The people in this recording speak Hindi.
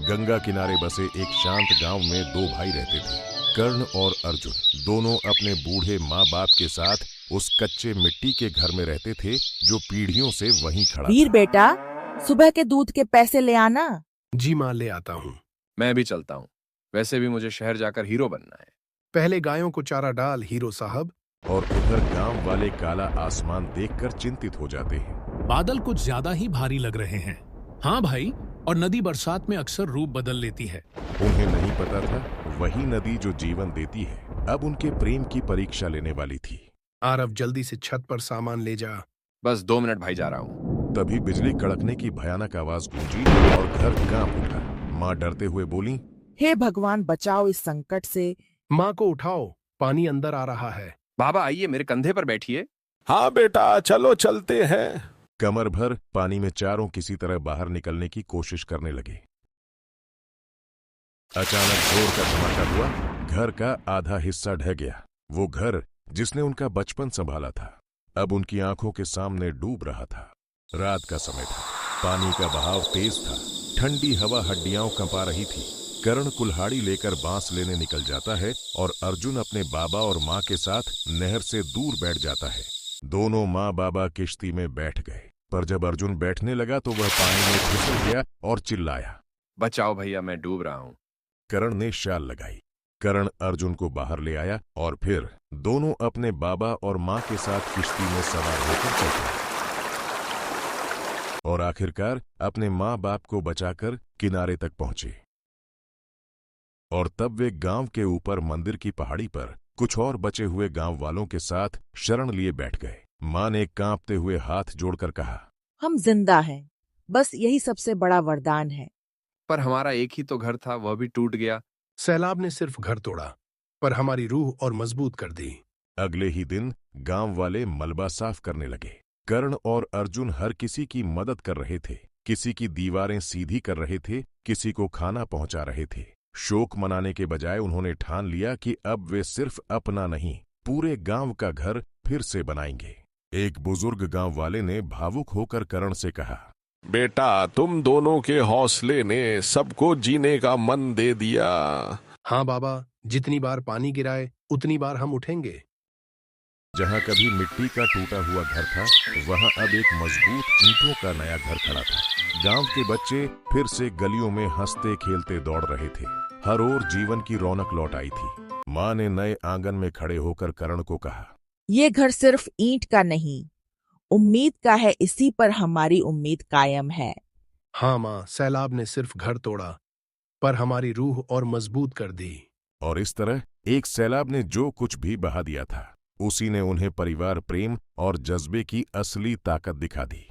गंगा किनारे बसे एक शांत गांव में दो भाई रहते थे, कर्ण और अर्जुन। दोनों अपने बूढ़े माँ बाप के साथ उस कच्चे मिट्टी के घर में रहते थे जो पीढ़ियों से वहीं खड़ा वीर था। बेटा, सुबह के दूध के पैसे ले आना। जी माँ, ले आता हूँ। मैं भी चलता हूँ, वैसे भी मुझे शहर जाकर हीरो बनना है। पहले गायों को चारा डाल हीरो साहब। और उधर गांव वाले काला आसमान देखकर चिंतित हो जाते हैं। बादल कुछ ज्यादा ही भारी लग रहे हैं। हाँ भाई, और नदी बरसात में अक्सर रूप बदल लेती है। उन्हें नहीं पता था वही नदी जो जीवन देती है अब उनके प्रेम की परीक्षा लेने वाली थी। आरव, जल्दी से छत पर सामान ले जा। बस 2 मिनट भाई, जा रहा हूँ। तभी बिजली कड़कने की भयानक आवाज गूंजी और घर कांप उठा। माँ डरते हुए बोली, हे भगवान, बचाओ इस संकट से। माँ को उठाओ, पानी अंदर आ रहा है। बाबा आइए, मेरे कंधे पर बैठिए। हाँ बेटा, चलो चलते हैं। कमर भर पानी में चारों किसी तरह बाहर निकलने की कोशिश करने लगे। अचानक जोर का धमाका हुआ, घर का आधा हिस्सा ढह गया। वो घर जिसने उनका बचपन संभाला था अब उनकी आंखों के सामने डूब रहा था। रात का समय था, पानी का बहाव तेज था, ठंडी हवा हड्डियां कंपा रही थी। कर्ण कुल्हाड़ी लेकर बांस लेने निकल जाता है और अर्जुन अपने बाबा और माँ के साथ नहर से दूर बैठ जाता है। दोनों माँ बाबा किश्ती में बैठ गए, पर जब अर्जुन बैठने लगा तो वह पानी में फिसल गया और चिल्लाया, बचाओ भैया, मैं डूब रहा हूँ। कर्ण ने शाल लगाई। कर्ण अर्जुन को बाहर ले आया और फिर दोनों अपने बाबा और माँ के साथ किश्ती में सवार होकर चल पड़े और आखिरकार अपने माँ बाप को बचाकर किनारे तक पहुंचे। और तब वे गांव के ऊपर मंदिर की पहाड़ी पर कुछ और बचे हुए गांव वालों के साथ शरण लिए बैठ गए। माँ ने कांपते हुए हाथ जोड़कर कहा, हम जिंदा हैं, बस यही सबसे बड़ा वरदान है। पर हमारा एक ही तो घर था, वह भी टूट गया। सैलाब ने सिर्फ घर तोड़ा, पर हमारी रूह और मजबूत कर दी। अगले ही दिन गांव वाले मलबा साफ करने लगे। कर्ण और अर्जुन हर किसी की मदद कर रहे थे, किसी की दीवारें सीधी कर रहे थे, किसी को खाना पहुंचा रहे थे। शोक मनाने के बजाय उन्होंने ठान लिया कि अब वे सिर्फ अपना नहीं, पूरे गांव का घर फिर से बनाएंगे। एक बुजुर्ग गांव वाले ने भावुक होकर कर्ण से कहा, बेटा, तुम दोनों के हौसले ने सबको जीने का मन दे दिया। हाँ बाबा, जितनी बार पानी गिराए उतनी बार हम उठेंगे। जहां कभी मिट्टी का टूटा हुआ घर था वहां अब एक मजबूत ईंटों का नया घर खड़ा था। गांव के बच्चे फिर से गलियों में हंसते खेलते दौड़ रहे थे। हर ओर जीवन की रौनक लौट आई थी। माँ ने नए आंगन में खड़े होकर कर्ण को कहा, ये घर सिर्फ ईंट का नहीं, उम्मीद का है। इसी पर हमारी उम्मीद कायम है। हाँ माँ, सैलाब ने सिर्फ घर तोड़ा, पर हमारी रूह और मजबूत कर दी। और इस तरह एक सैलाब ने जो कुछ भी बहा दिया था उसी ने उन्हें परिवार प्रेम और जज्बे की असली ताकत दिखा दी।